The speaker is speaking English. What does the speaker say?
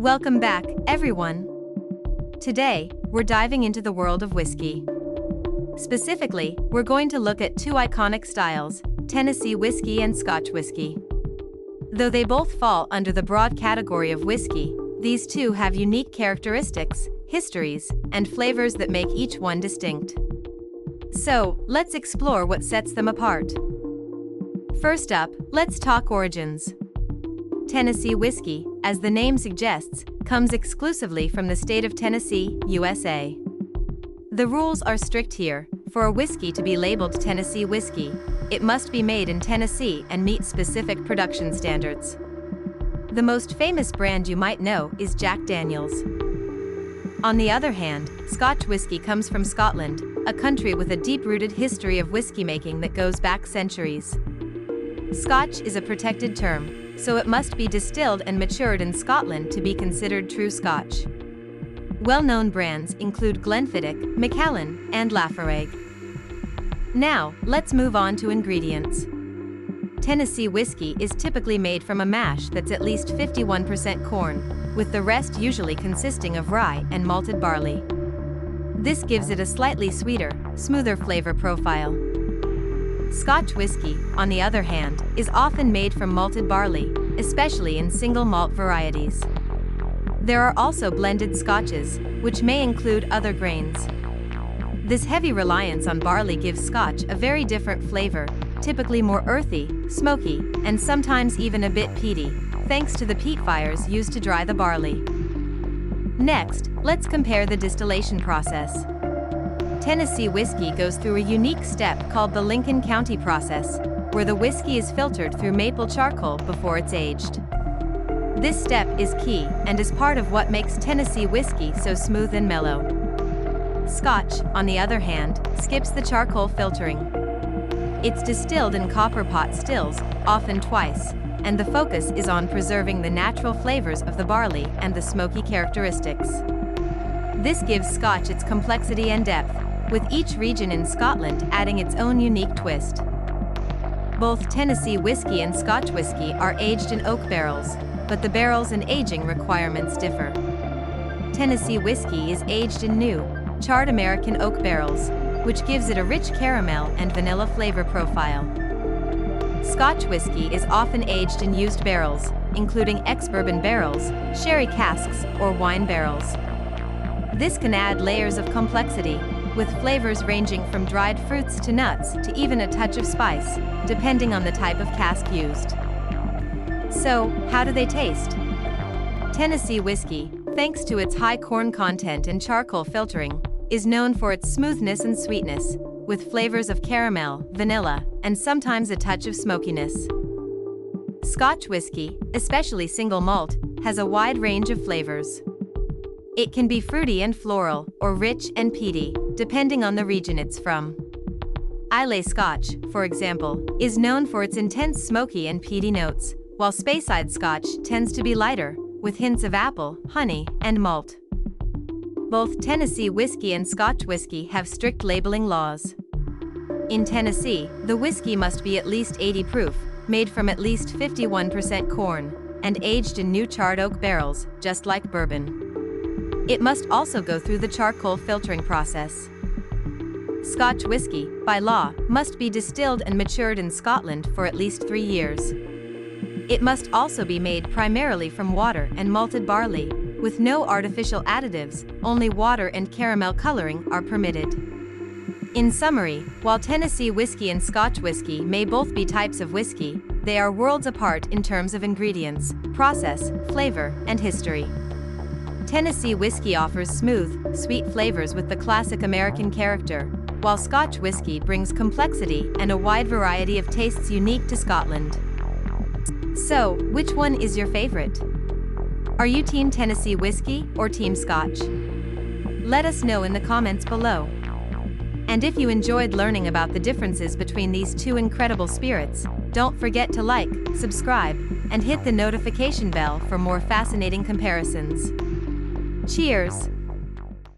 Welcome back, everyone. Today, we're diving into the world of whiskey. Specifically, we're going to look at two iconic styles, Tennessee whiskey and Scotch whiskey. Though they both fall under the broad category of whiskey, these two have unique characteristics, histories, and flavors that make each one distinct. So, let's explore what sets them apart. First up, let's talk origins. Tennessee whiskey, as the name suggests, comes exclusively from the state of Tennessee, USA. The rules are strict here. For a whiskey to be labeled Tennessee whiskey, it must be made in Tennessee and meet specific production standards. The most famous brand you might know is Jack Daniels. On the other hand, Scotch whiskey comes from Scotland, a country with a deep-rooted history of whiskey making that goes back centuries. Scotch is a protected term, so it must be distilled and matured in Scotland to be considered true Scotch. Well-known brands include Glenfiddich, Macallan, and Laphroaig. Now, let's move on to ingredients. Tennessee whiskey is typically made from a mash that's at least 51% corn, with the rest usually consisting of rye and malted barley. This gives it a slightly sweeter, smoother flavor profile. Scotch whiskey, on the other hand, is often made from malted barley, especially in single malt varieties. There are also blended scotches, which may include other grains. This heavy reliance on barley gives Scotch a very different flavor, typically more earthy, smoky, and sometimes even a bit peaty, thanks to the peat fires used to dry the barley. Next, let's compare the distillation process. Tennessee whiskey goes through a unique step called the Lincoln County process, where the whiskey is filtered through maple charcoal before it's aged. This step is key and is part of what makes Tennessee whiskey so smooth and mellow. Scotch, on the other hand, skips the charcoal filtering. It's distilled in copper pot stills, often twice, and the focus is on preserving the natural flavors of the barley and the smoky characteristics. This gives Scotch its complexity and depth, with each region in Scotland adding its own unique twist. Both Tennessee whiskey and Scotch whiskey are aged in oak barrels, but the barrels and aging requirements differ. Tennessee whiskey is aged in new, charred American oak barrels, which gives it a rich caramel and vanilla flavor profile. Scotch whiskey is often aged in used barrels, including ex-bourbon barrels, sherry casks, or wine barrels. This can add layers of complexity, with flavors ranging from dried fruits to nuts to even a touch of spice, depending on the type of cask used. So, how do they taste? Tennessee whiskey, thanks to its high corn content and charcoal filtering, is known for its smoothness and sweetness, with flavors of caramel, vanilla, and sometimes a touch of smokiness. Scotch whiskey, especially single malt, has a wide range of flavors. It can be fruity and floral, or rich and peaty, depending on the region it's from. Islay Scotch, for example, is known for its intense smoky and peaty notes, while Speyside Scotch tends to be lighter, with hints of apple, honey, and malt. Both Tennessee whiskey and Scotch whiskey have strict labeling laws. In Tennessee, the whiskey must be at least 80 proof, made from at least 51% corn, and aged in new charred oak barrels, just like bourbon. It must also go through the charcoal filtering process. Scotch whiskey, by law, must be distilled and matured in Scotland for at least 3 years. It must also be made primarily from water and malted barley, with no artificial additives, only water and caramel coloring are permitted. In summary, while Tennessee whiskey and Scotch whiskey may both be types of whiskey, they are worlds apart in terms of ingredients, process, flavor, and history. Tennessee whiskey offers smooth, sweet flavors with the classic American character, while Scotch whiskey brings complexity and a wide variety of tastes unique to Scotland. So, which one is your favorite? Are you Team Tennessee whiskey or Team Scotch? Let us know in the comments below. And if you enjoyed learning about the differences between these two incredible spirits, don't forget to like, subscribe, and hit the notification bell for more fascinating comparisons. Cheers!